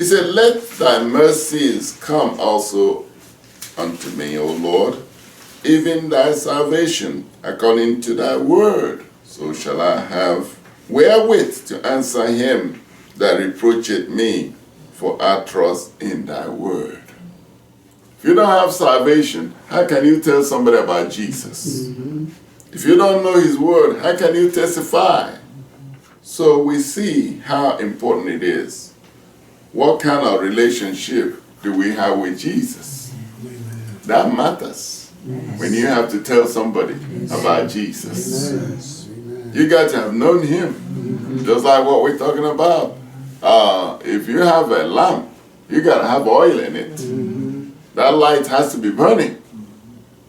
He said, let thy mercies come also unto me, O Lord, even thy salvation according to thy word. So shall I have wherewith to answer him that reproacheth me, for I trust in thy word. If you don't have salvation, how can you tell somebody about Jesus? If you don't know his word, how can you testify? So we see how important it is. What kind of relationship do we have with Jesus? That matters when you have to tell somebody about Jesus. You got to have known him. Just like what we're talking about. If you have a lamp, you got to have oil in it. That light has to be burning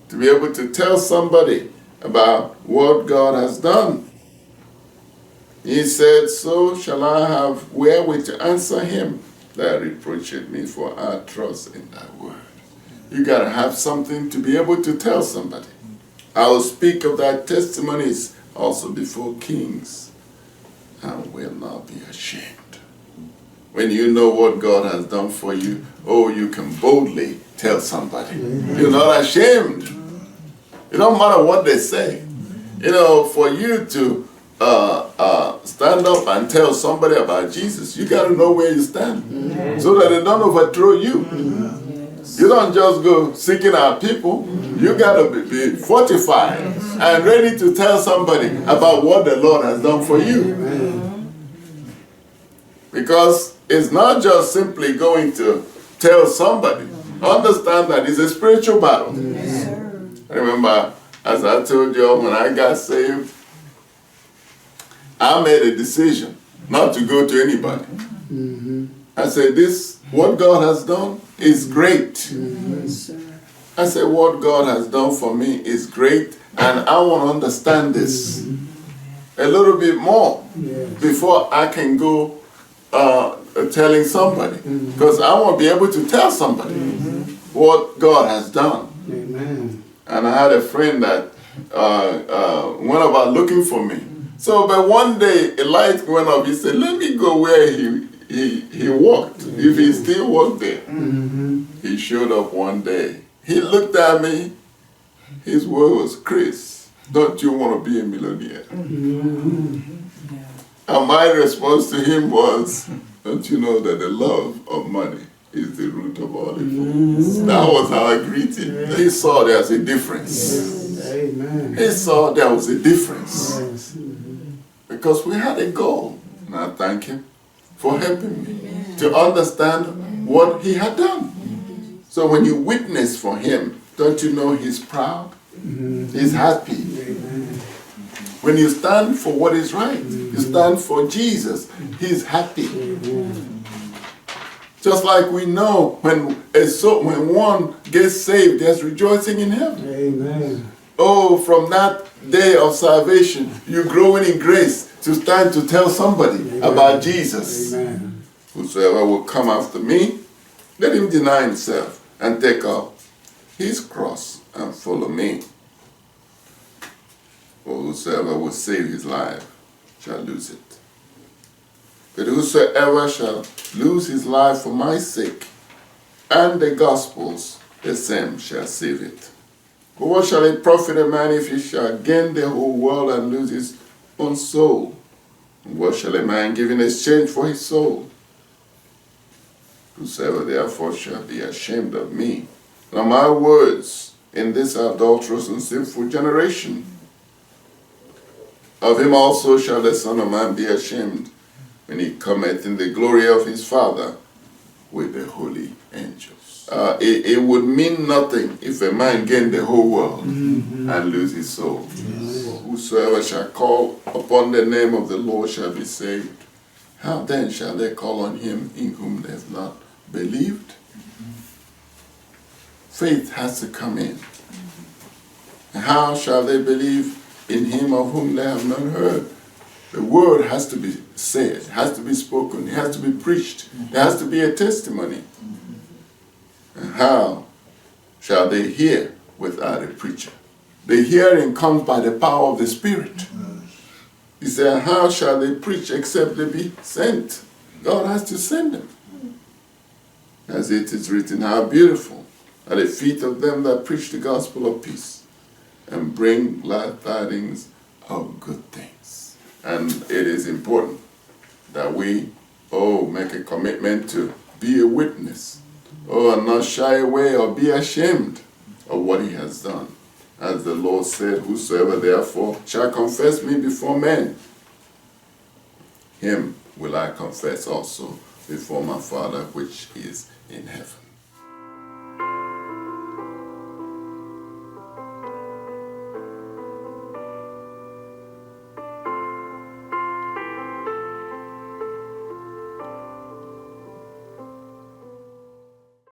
to be able to tell somebody about what God has done. He said, so shall I have wherewith to answer him that reproacheth me, for I trust in thy word. You got to have something to be able to tell somebody. I will speak of thy testimonies also before kings, and will not be ashamed. When you know what God has done for you, oh, you can boldly tell somebody. You're not ashamed. It don't matter what they say. You know, for you to stand up and tell somebody about Jesus, you got to know where you stand, so that they don't overthrow you. You don't just go seeking out people. You got to be fortified and ready to tell somebody about what the Lord has done for you. Because it's not just simply going to tell somebody. Understand that it's a spiritual battle. I remember, as I told you, when I got saved, I made a decision not to go to anybody. I said, what God has done is great. I said, what God has done for me is great, and I want to understand this a little bit more before I can go telling somebody. Because I want to be able to tell somebody what God has done. And I had a friend that went about looking for me. So, but one day a light went up. He said, let me go where he walked, if he still walked there. He showed up one day. He looked at me. His word was, Chris, don't you want to be a millionaire? And my response to him was, don't you know that the love of money is the root of all evil? That was how I greeted him. He saw there's a difference. He saw there was a difference. Because we had a goal. And I thank him for helping me to understand what he had done. So when you witness for him, don't you know he's proud? He's happy. When you stand for what is right, you stand for Jesus, he's happy. Just like we know when one gets saved, there's rejoicing in heaven. Oh, from that day of salvation, you're growing in grace to stand to tell somebody about Jesus. Whosoever will come after me, let him deny himself and take up his cross and follow me. For whosoever will save his life shall lose it. But whosoever shall lose his life for my sake and the gospel's, the same shall save it. For what shall it profit a man if he shall gain the whole world and lose his own soul? And what shall a man give in exchange for his soul? Whosoever therefore shall be ashamed of me, and my words in this adulterous and sinful generation, of him also shall the Son of Man be ashamed, when he cometh in the glory of his Father with the holy angels. It would mean nothing if a man gain the whole world and lose his soul. Whosoever shall call upon the name of the Lord shall be saved. How then shall they call on him in whom they have not believed? Faith has to come in. And how shall they believe in him of whom they have not heard? The word has to be said, has to be spoken, it has to be preached, there has to be a testimony. And how shall they hear without a preacher? The hearing comes by the power of the Spirit. He said, how shall they preach except they be sent? God has to send them. as it is written, how beautiful are the feet of them that preach the gospel of peace and bring glad tidings of good things. And it is important that we, make a commitment to be a witness, and not shy away or be ashamed of what he has done. As the Lord said, whosoever therefore shall confess me before men, him will I confess also before my Father which is in heaven.